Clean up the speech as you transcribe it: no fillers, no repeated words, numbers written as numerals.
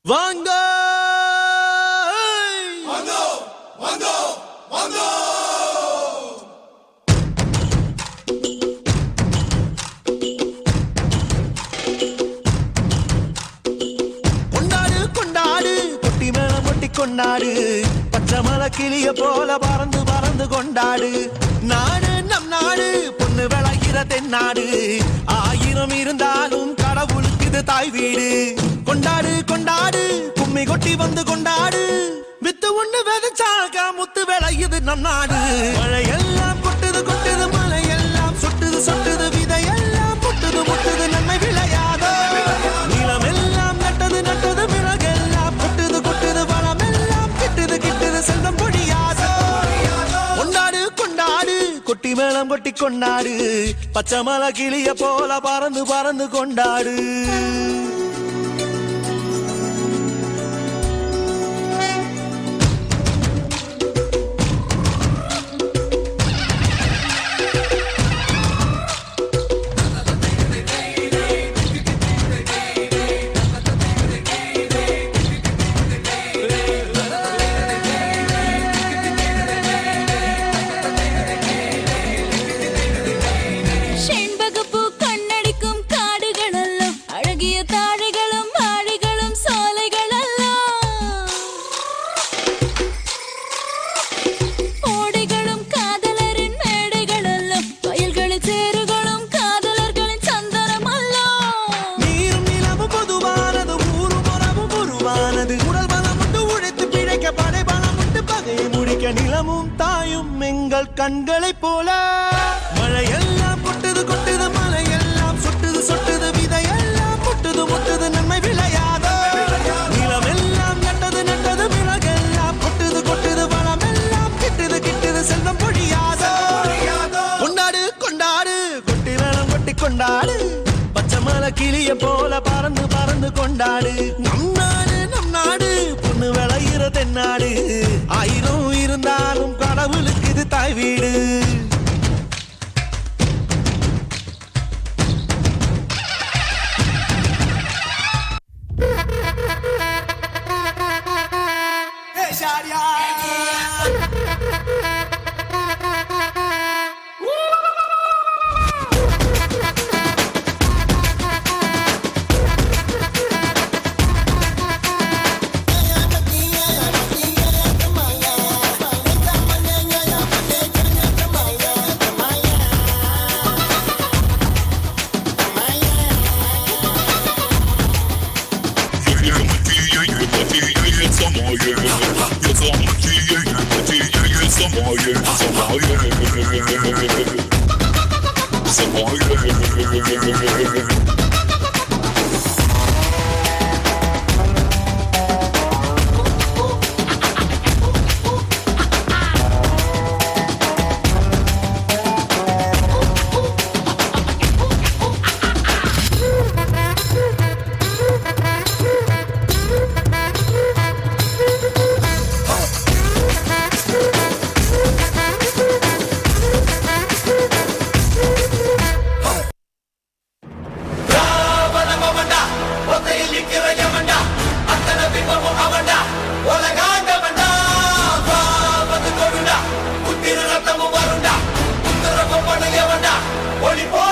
வாங்க வாங்கோ வாங்கோ வாங்கோ கொண்டாடு கொண்டாடு கொட்டி மேல கொட்டி கொண்டாடு பச்சை மலை கிளிய போல பறந்து பறந்து கொண்டாடு நாடு நம் நாடு பொண்ணு விளைகிற தென்னாடு ஆயிரம் இருந்தாலும் கடவுளுக்கு இது தாய் வீடு கொண்டாடு கொண்டாடு கும்மி கொட்டி வந்து கொண்டாடு வித்து ஒண்ணு விதைச்சாக முத்து விளையுது நம் நாடு மழையெல்லாம் கொட்டுது கொட்டுது மலையெல்லாம் சொட்டுது சொட்டுது விதையெல்லாம் முட்டுது முட்டுது நன்மை விளையாதோ நிலம் எல்லாம் நட்டது நட்டது விறகெல்லாம் கொட்டுது கொட்டுது வளமெல்லாம் கிட்டுது கிட்டுது செல்வம் பொழியாதோ கொண்டாடு கொண்டாடு கொட்டி மேளம் கொட்டி கொண்டாடு பச்சை மலை கிளிய போல பறந்து பறந்து கொண்டாடு நிலமும் தாயும் எங்கள் கண்களைப் போல மழையெல்லாம் கொட்டுது கொட்டுது மலையெல்லாம் சொட்டுது சொட்டுது விதையெல்லாம் முட்டுது முட்டுது நன்மை விளையாதோ நிலமெல்லாம் நட்டது நட்டது விறகெல்லாம் கொட்டுது கொட்டுது வளமெல்லாம் கிட்டுது கிட்டுது செல்வம் பொழியாதோ கொண்டாடு கொண்டாடு கொட்டி வேளம் கொட்டி கொண்டாடு பச்சை மலை கிளிய போல பறந்து பறந்து கொண்டாடு நம் நாடு பொண்ணு விளையிற தென்னாடு ஆயிரம் இருந்தாலும் கடவுளுக்கு இது தாய் வீடு ஒளி போ